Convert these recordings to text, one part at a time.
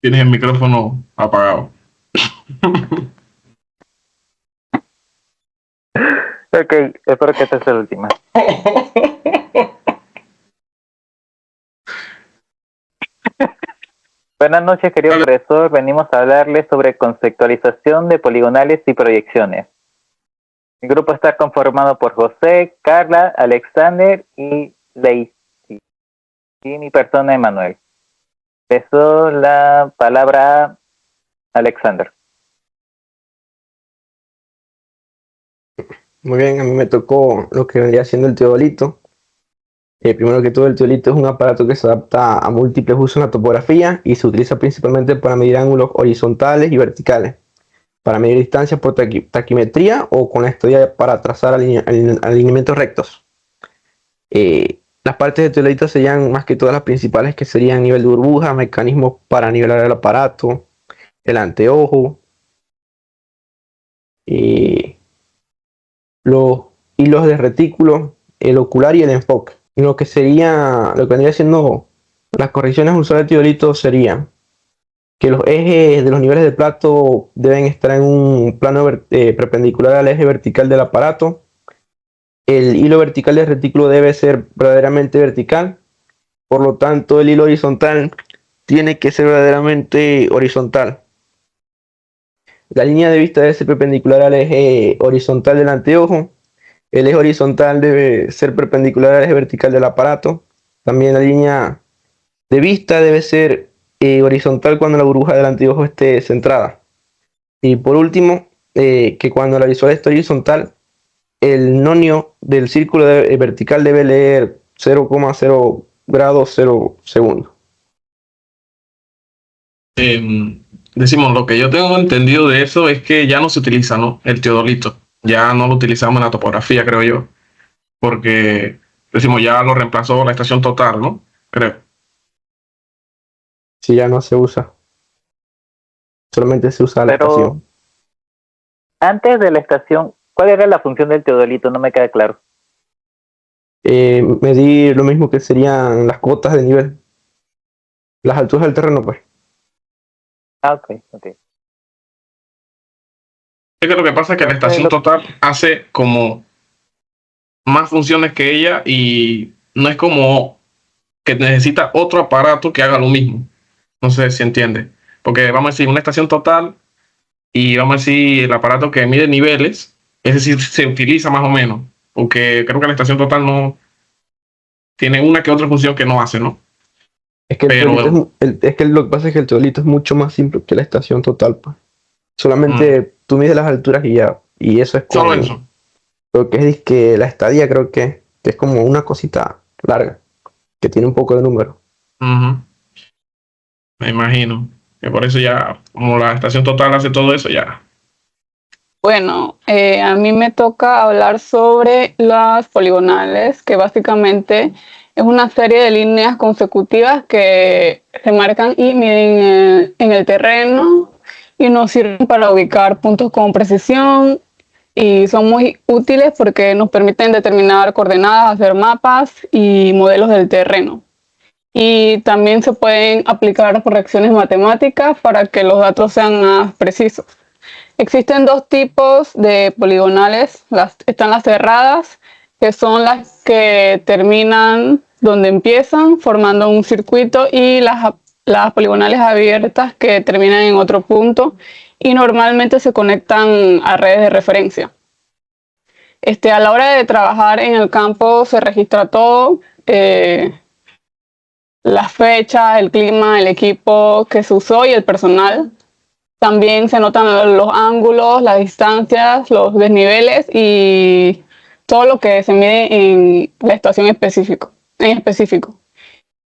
Tienes el micrófono apagado. Ok, espero que esta sea la última. Buenas noches, querido profesor. Venimos a hablarles sobre conceptualización de poligonales y proyecciones. El grupo está conformado por José, Carla, Alexander y Lacey. Y mi persona, Emanuel. Empezó la palabra a Alexander. Muy bien, a mí me tocó lo que vendría siendo el teodolito. Primero que todo, el teodolito es un aparato que se adapta a múltiples usos en la topografía y se utiliza principalmente para medir ángulos horizontales y verticales, para medir distancias por taquimetría o con la estadía para trazar alineamientos rectos. Las partes del teodolito serían más que todas las principales, que serían nivel de burbuja, mecanismos para nivelar el aparato, el anteojo, los hilos de retículo, el ocular y el enfoque. Y lo que vendría siendo las correcciones usuales del teodolito serían que los ejes de los niveles de plato deben estar en un plano perpendicular al eje vertical del aparato. El hilo vertical del retículo debe ser verdaderamente vertical. Por lo tanto, el hilo horizontal tiene que ser verdaderamente horizontal. La línea de vista debe ser perpendicular al eje horizontal del anteojo. El eje horizontal debe ser perpendicular al eje vertical del aparato. También la línea de vista debe ser horizontal cuando la burbuja del anteojo esté centrada. Y por último, que cuando la visual esté horizontal, el nonio del círculo vertical debe leer 0,0 grados 0 segundos. Decimos, lo que yo tengo entendido de eso es que ya no se utiliza, ¿no? El teodolito. Ya no lo utilizamos en la topografía, creo yo. Porque, decimos, ya lo reemplazó la estación total, ¿no? Creo. Si ya no se usa. Solamente se usa la estación. Antes de la estación, ¿cuál era la función del teodolito? No me queda claro. Medir lo mismo que serían las cotas de nivel. Las alturas del terreno, pues. Ok. Es que lo que pasa es que la estación total hace como más funciones que ella y no es como que necesita otro aparato que haga lo mismo. No sé si entiende. Porque vamos a decir, una estación total y vamos a decir el aparato que mide niveles, es decir, se utiliza más o menos. Porque creo que la estación total no tiene una que otra función que no hace, ¿no? Es que, lo que pasa es que el teodolito es mucho más simple que la estación total, pues. Solamente tú mides las alturas y ya. Y eso es solo eso. Lo que es que la estadía creo que es como una cosita larga, que tiene un poco de número. Me imagino. Que por eso ya, como la estación total hace todo eso, ya. Bueno, a mí me toca hablar sobre las poligonales, que básicamente es una serie de líneas consecutivas que se marcan y miden en el terreno y nos sirven para ubicar puntos con precisión y son muy útiles porque nos permiten determinar coordenadas, hacer mapas y modelos del terreno. Y también se pueden aplicar correcciones matemáticas para que los datos sean más precisos. Existen dos tipos de poligonales. Están las cerradas, que son las que terminan donde empiezan, formando un circuito, y las poligonales abiertas, que terminan en otro punto y normalmente se conectan a redes de referencia. A la hora de trabajar en el campo se registra todo, la fecha, el clima, el equipo que se usó y el personal. También se notan los ángulos, las distancias, los desniveles y todo lo que se mide en la estación en específico.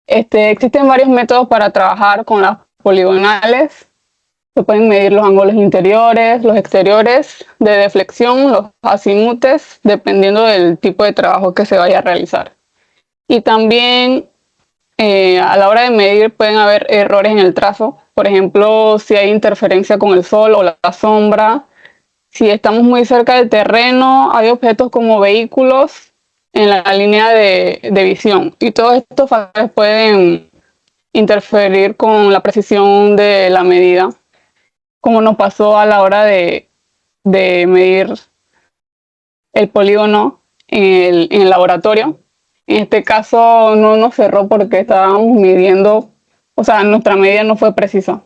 Existen varios métodos para trabajar con las poligonales. Se pueden medir los ángulos interiores, los exteriores, de deflexión, los azimutes, dependiendo del tipo de trabajo que se vaya a realizar. Y también a la hora de medir pueden haber errores en el trazo. Por ejemplo, si hay interferencia con el sol o la sombra. Si estamos muy cerca del terreno, hay objetos como vehículos en la línea de visión. Y todos estos factores pueden interferir con la precisión de la medida, como nos pasó a la hora de medir el polígono en el laboratorio. En este caso no nos cerró porque estábamos midiendo, o sea, nuestra medida no fue precisa.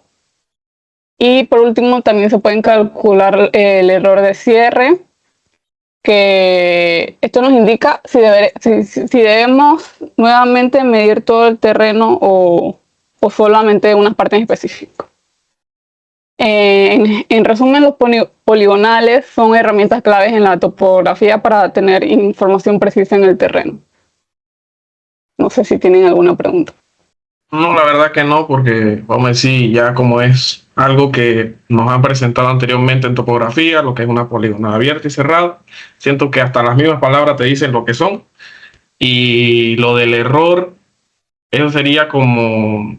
Y por último también se pueden calcular el error de cierre, que esto nos indica si debemos nuevamente medir todo el terreno o solamente unas partes en específico. En resumen, los poligonales son herramientas claves en la topografía para tener información precisa en el terreno. No sé si tienen alguna pregunta. No, la verdad que no, porque vamos a decir, ya como es algo que nos han presentado anteriormente en topografía, lo que es una poligonal abierta y cerrada, siento que hasta las mismas palabras te dicen lo que son. Y lo del error, eso sería como,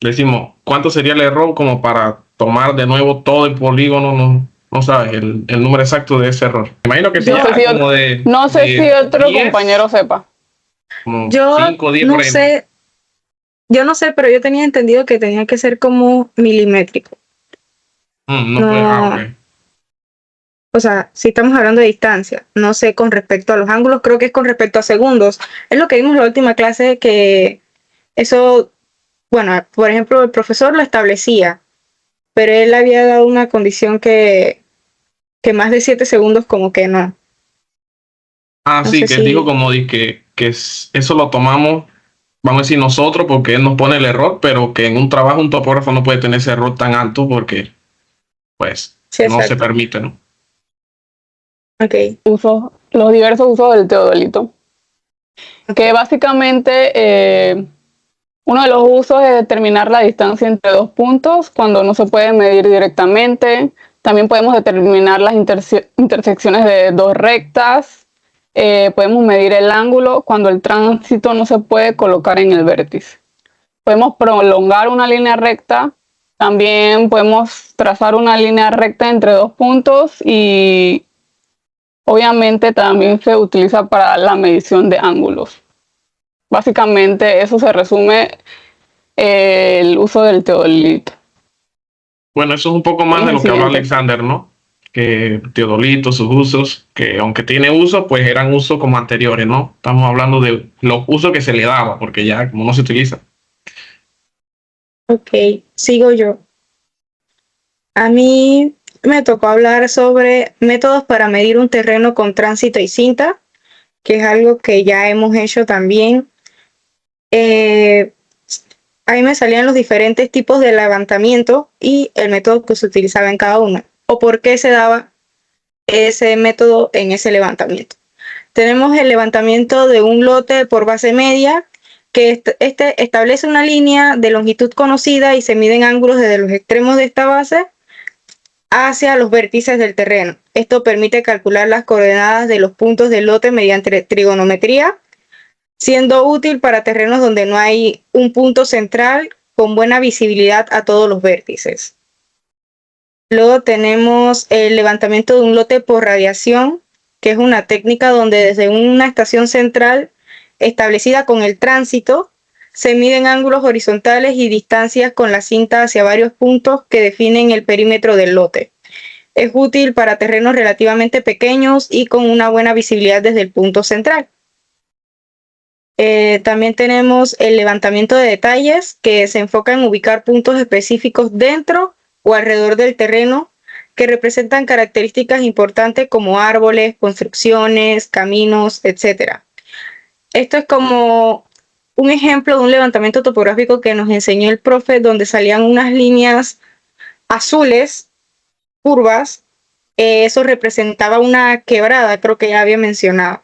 decimos, ¿cuánto sería el error como para tomar de nuevo todo el polígono? No, no sabes el número exacto de ese error. Me imagino que sería como de... No sé si otro 10, compañero sepa. Como Yo 5 o 10 no por ahí. sé, yo no sé, pero yo tenía entendido que tenía que ser como milimétrico. No No. puede, ok. O sea, si estamos hablando de distancia, no sé con respecto a los ángulos, creo que es con respecto a segundos. Es lo que vimos en la última clase, que eso, bueno, por ejemplo, el profesor lo establecía, pero él había dado una condición que más de 7 segundos como que no. Ah, No sí, sé que si- dijo como eso lo tomamos, vamos a decir nosotros, porque él nos pone el error, pero que en un trabajo un topógrafo no puede tener ese error tan alto porque, pues, Sí, no se exacto. permite, ¿no? Ok. Los diversos usos del teodolito. Que básicamente uno de los usos es determinar la distancia entre dos puntos cuando no se puede medir directamente. También podemos determinar las intersecciones de dos rectas. Podemos medir el ángulo cuando el tránsito no se puede colocar en el vértice. Podemos prolongar una línea recta. También podemos trazar una línea recta entre dos puntos y obviamente también se utiliza para la medición de ángulos. Básicamente eso se resume el uso del teodolito. Bueno, eso es un poco más de lo que habló Alexander, ¿no? Que teodolito, sus usos, que aunque tiene usos, pues eran usos como anteriores, ¿no? Estamos hablando de los usos que se le daba, porque ya como no se utiliza. Ok, sigo yo. A mí me tocó hablar sobre métodos para medir un terreno con tránsito y cinta, que es algo que ya hemos hecho también. Ahí me salían los diferentes tipos de levantamiento y el método que se utilizaba en cada uno, o por qué se daba ese método en ese levantamiento. Tenemos el levantamiento de un lote por base media, que este establece una línea de longitud conocida y se miden ángulos desde los extremos de esta base hacia los vértices del terreno. Esto permite calcular las coordenadas de los puntos del lote mediante trigonometría, siendo útil para terrenos donde no hay un punto central con buena visibilidad a todos los vértices. Luego tenemos el levantamiento de un lote por radiación, que es una técnica donde desde una estación central establecida con el tránsito se miden ángulos horizontales y distancias con la cinta hacia varios puntos que definen el perímetro del lote. Es útil para terrenos relativamente pequeños y con una buena visibilidad desde el punto central. También tenemos el levantamiento de detalles, que se enfoca en ubicar puntos específicos dentro o alrededor del terreno que representan características importantes como árboles, construcciones, caminos, etc. Esto es como un ejemplo de un levantamiento topográfico que nos enseñó el profe, donde salían unas líneas azules, curvas. Eso representaba una quebrada, creo que ya había mencionado.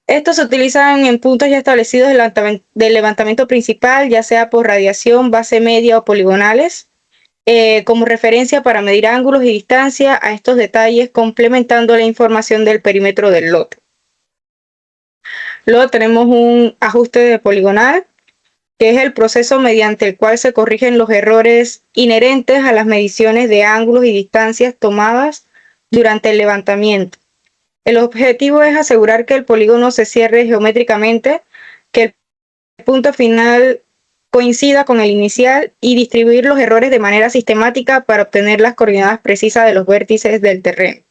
Estos se utilizan en puntos ya establecidos del levantamiento principal, ya sea por radiación, base media o poligonales, como referencia para medir ángulos y distancia a estos detalles, complementando la información del perímetro del lote. Luego tenemos un ajuste de poligonal, que es el proceso mediante el cual se corrigen los errores inherentes a las mediciones de ángulos y distancias tomadas durante el levantamiento. El objetivo es asegurar que el polígono se cierre geométricamente, que el punto final coincida con el inicial y distribuir los errores de manera sistemática para obtener las coordenadas precisas de los vértices del terreno.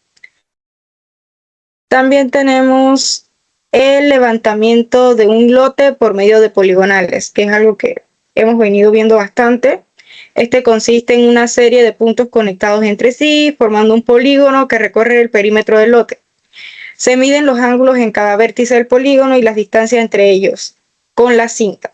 También tenemos el levantamiento de un lote por medio de poligonales, que es algo que hemos venido viendo bastante. Este consiste en una serie de puntos conectados entre sí, formando un polígono que recorre el perímetro del lote. Se miden los ángulos en cada vértice del polígono y las distancias entre ellos con la cinta.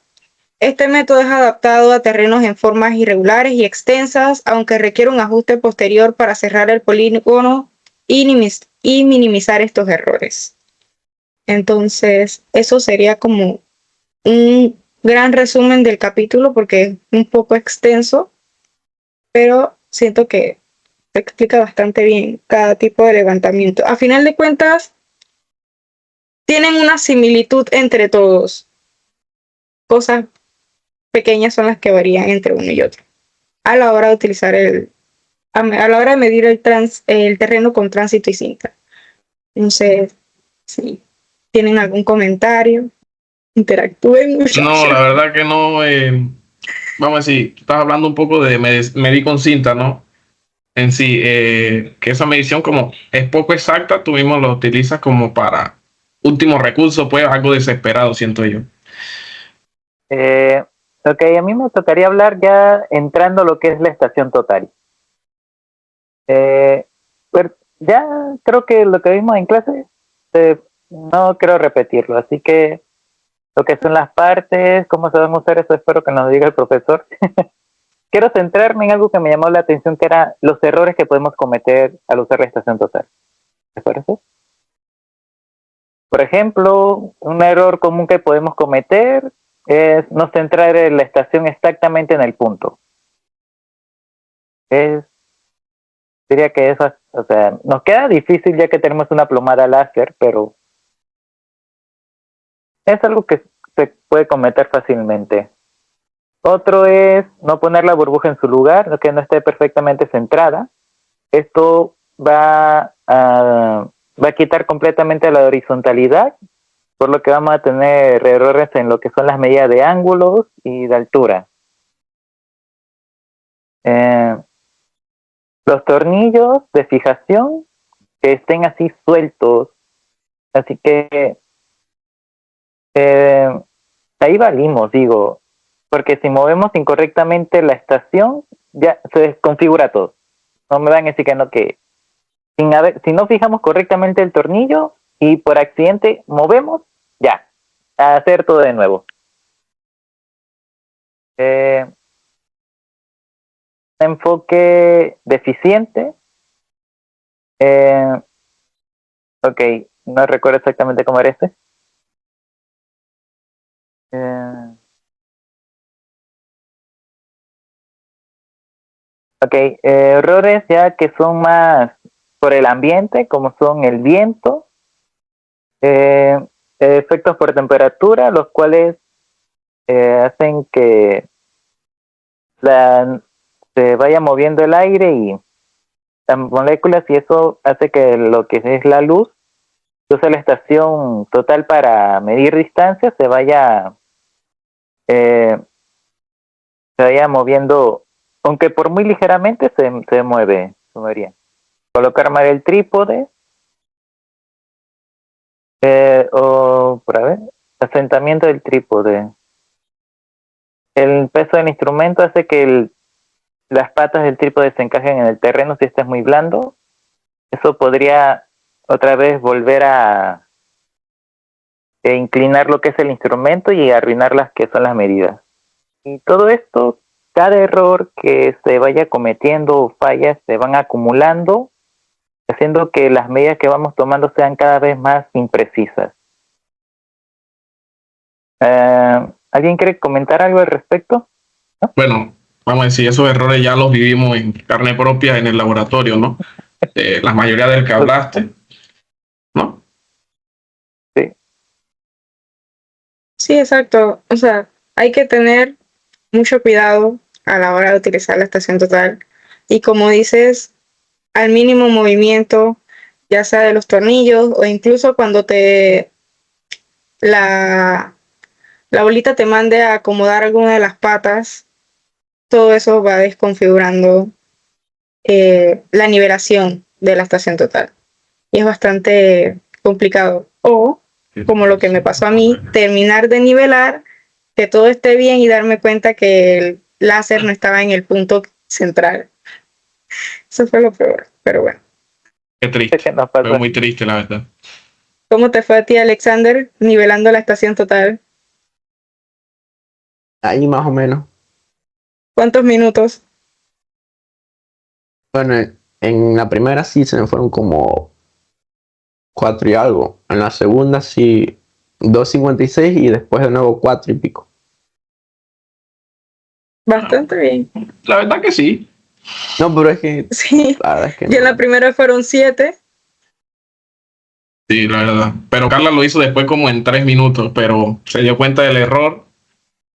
Este método es adaptado a terrenos en formas irregulares y extensas, aunque requiere un ajuste posterior para cerrar el polígono y minimizar estos errores. Entonces, eso sería como un gran resumen del capítulo porque es un poco extenso, pero siento que se explica bastante bien cada tipo de levantamiento. A final de cuentas, tienen una similitud entre todos. Cosas pequeñas son las que varían entre uno y otro. A la hora de utilizar a la hora de medir el terreno con tránsito y cinta. No sé si tienen algún comentario. Interactúen, muchachos. No, la verdad que no. Vamos a decir, tú estás hablando un poco de medir con cinta, ¿no? En sí, que esa medición como es poco exacta, tú mismo lo utilizas como para último recurso, pues algo desesperado, siento yo. Ok, a mí me tocaría hablar ya entrando a lo que es la estación total. Pero ya creo que lo que vimos en clase, no quiero repetirlo, así que lo que son las partes, cómo se van a usar, eso espero que nos diga el profesor. Quiero centrarme en algo que me llamó la atención, que era los errores que podemos cometer al usar la estación total. ¿Les parece? Por ejemplo, un error común que podemos cometer es no centrar la estación exactamente en el punto. Diría que eso, o sea, nos queda difícil ya que tenemos una plomada láser, pero es algo que se puede cometer fácilmente. Otro es no poner la burbuja en su lugar, que no esté perfectamente centrada. Esto va a quitar completamente la horizontalidad, por lo que vamos a tener errores en lo que son las medidas de ángulos y de altura. Los tornillos de fijación que estén así sueltos, así que ahí valimos, digo, porque si movemos incorrectamente la estación, ya se desconfigura todo. No me van a decir que no, que si no fijamos correctamente el tornillo y por accidente movemos, ya, a hacer todo de nuevo. Enfoque deficiente. Ok, no recuerdo exactamente cómo era este. Ok, errores ya que son más por el ambiente, como son el viento, efectos por temperatura, los cuales hacen que se vaya moviendo el aire y las moléculas, y eso hace que lo que es la luz, que usa la estación total para medir distancia, se vaya moviendo, aunque por muy ligeramente se mueve, se movería. Colocar mal el trípode, asentamiento del trípode. El peso del instrumento hace que las patas del trípode se encajen en el terreno si este es muy blando. Eso podría otra vez volver a inclinar lo que es el instrumento y arruinar las que son las medidas. Y todo esto, cada error que se vaya cometiendo o fallas se van acumulando, haciendo que las medidas que vamos tomando sean cada vez más imprecisas. ¿Alguien quiere comentar algo al respecto? ¿No? Bueno, vamos a decir, esos errores ya los vivimos en carne propia en el laboratorio, ¿no? La mayoría del que hablaste, ¿no? Sí. Sí, exacto. O sea, hay que tener mucho cuidado a la hora de utilizar la estación total. Y como dices, al mínimo movimiento, ya sea de los tornillos o incluso cuando la la bolita te mande a acomodar alguna de las patas, todo eso va desconfigurando la nivelación de la estación total. Y es bastante complicado. O, como lo que me pasó a mí, terminar de nivelar, que todo esté bien y darme cuenta que el láser no estaba en el punto central. Eso fue lo peor, pero bueno. Qué triste. Fue muy triste, la verdad. ¿Cómo te fue a ti, Alexander, nivelando la estación total? Ahí más o menos. ¿Cuántos minutos? Bueno, en la primera sí se me fueron como 4 y algo. En la segunda sí 2.56 y después de nuevo 4 y pico. Bastante bien. La verdad que sí. No, pero es que Sí. la verdad es que Y en no. la primera fueron 7. Sí, la verdad. Pero Carla lo hizo después como en 3 minutos, pero se dio cuenta del error,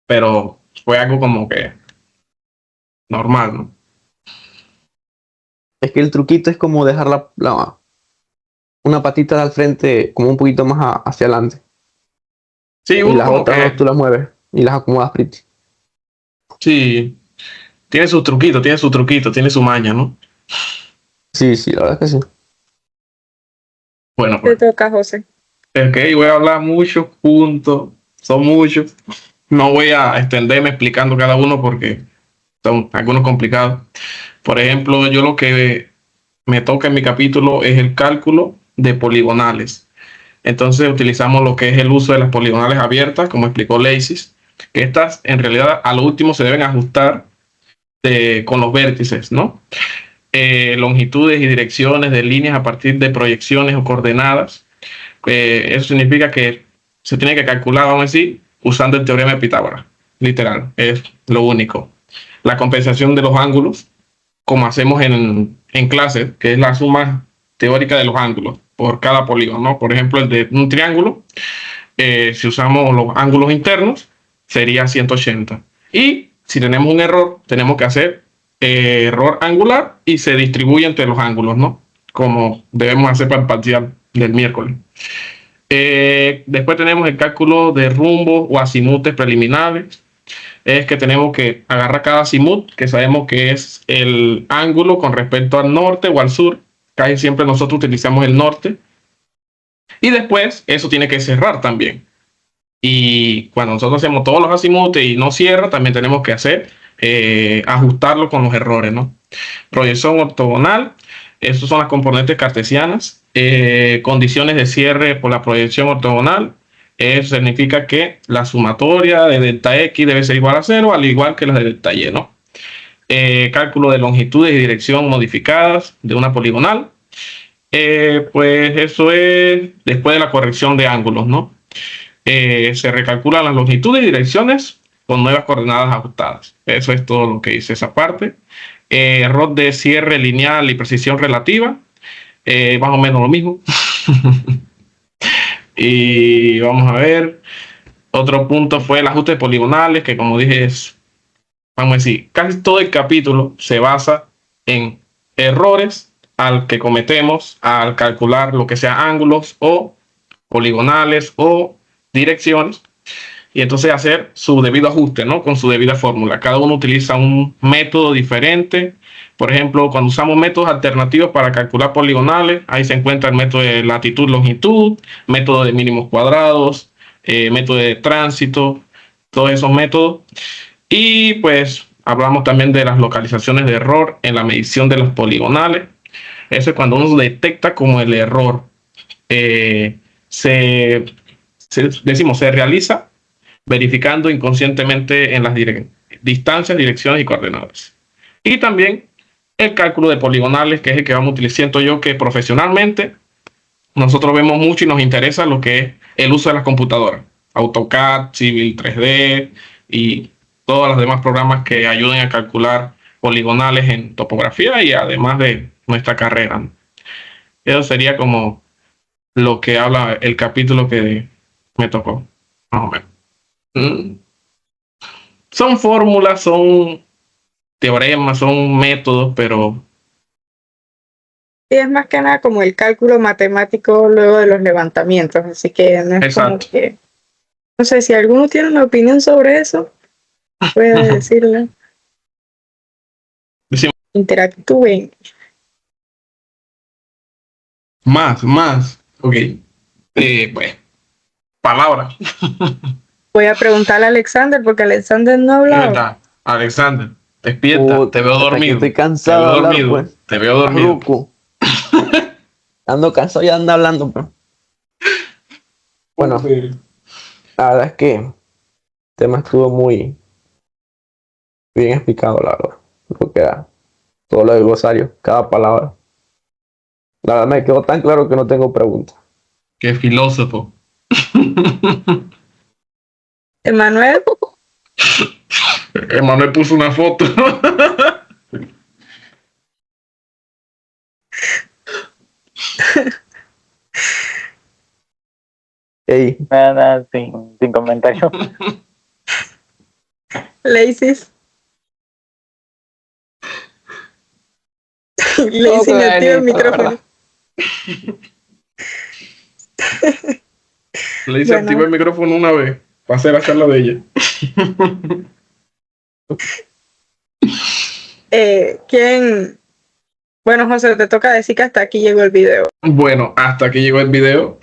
pero fue algo como que normal, ¿no? Es que el truquito es como dejar una patita al frente como un poquito más hacia adelante. Sí, Y uno las como otras que dos tú las mueves y las acomodas pretty. sí, tiene sus truquitos, tiene su maña, ¿no? Sí, sí, la verdad es que sí. Bueno, Te pues, toca, José. ok, voy a hablar muchos puntos, son muchos. No voy a extenderme explicando cada uno porque son algunos complicados. Por ejemplo, yo lo que me toca en mi capítulo es el cálculo de poligonales. Entonces utilizamos lo que es el uso de las poligonales abiertas, como explicó Leisis, que estas en realidad a lo último se deben ajustar con los vértices, ¿no? Longitudes y direcciones de líneas a partir de proyecciones o coordenadas. Eso significa que se tiene que calcular, vamos a decir, usando el teorema de Pitágoras. Literal, es lo único. La compensación de los ángulos, como hacemos en clase, que es la suma teórica de los ángulos por cada polígono, ¿no? Por ejemplo, el de un triángulo, si usamos los ángulos internos, sería 180. Y si tenemos un error, tenemos que hacer error angular y se distribuye entre los ángulos, ¿no? Como debemos hacer para el parcial del miércoles. Después tenemos el cálculo de rumbo o azimutes preliminares. Es que tenemos que agarrar cada azimut, que sabemos que es el ángulo con respecto al norte o al sur. Casi siempre nosotros utilizamos el norte. Y después eso tiene que cerrar también. Y cuando nosotros hacemos todos los azimutes y no cierra, también tenemos que hacer ajustarlo con los errores, ¿no? Proyección ortogonal, esas son las componentes cartesianas. Condiciones de cierre por la proyección ortogonal. Eso significa que la sumatoria de delta X debe ser igual a 0, al igual que la de delta Y, ¿no? Cálculo de longitudes y dirección modificadas de una poligonal. Pues eso es después de la corrección de ángulos, ¿no? Se recalculan las longitudes y direcciones con nuevas coordenadas ajustadas. Eso es todo lo que dice esa parte. Error de cierre lineal y precisión relativa. Más o menos lo mismo. Y vamos a ver. Otro punto fue el ajuste de poligonales, que como dije es, vamos a decir, casi todo el capítulo se basa en errores al que cometemos al calcular lo que sea ángulos o poligonales o direcciones, y entonces hacer su debido ajuste, ¿no? Con su debida fórmula. Cada uno utiliza un método diferente. Por ejemplo, cuando usamos métodos alternativos para calcular poligonales, ahí se encuentra el método de latitud-longitud, método de mínimos cuadrados, método de tránsito, todos esos métodos. Y pues hablamos también de las localizaciones de error en la medición de los poligonales. Eso es cuando uno detecta como el error se realiza verificando inconscientemente en las distancias, direcciones y coordenadas. Y también el cálculo de poligonales, que es el que vamos a utilizar. Siento yo que profesionalmente nosotros vemos mucho y nos interesa lo que es el uso de las computadoras. AutoCAD, Civil 3D y todos los demás programas que ayuden a calcular poligonales en topografía y además de nuestra carrera. Eso sería como lo que habla el capítulo que me tocó, más o menos. Son fórmulas, son teoremas, son métodos, pero Y es más que nada como el cálculo matemático luego de los levantamientos, así que no es como exacto. que No sé si alguno tiene una opinión sobre eso, puede decirle. Decimos, Interactúen. más. Ok. Pues, palabras. Voy a preguntarle a Alexander porque Alexander no ha Es hablado. verdad. Alexander, despierta. Puta, Te veo hasta que dormido. estoy Te cansado veo de hablar, dormido. pues. Te veo dormido. Loco. Ando cansado y ando hablando, pues. Bueno, la verdad es que el tema estuvo muy bien explicado, la verdad. Lo que era todo lo del glosario, cada palabra. La verdad me quedó tan claro que no tengo preguntas. Qué filósofo. Emanuel, Emanuel puso una foto. Ey, Nada, sin comentario. Lacey. Lacey me activa el micrófono. Le hice Bueno. activar el micrófono una vez para hacer la charla de ella. ¿Quién? Bueno, José, te toca decir que hasta aquí llegó el video. Bueno, hasta que llegó el video.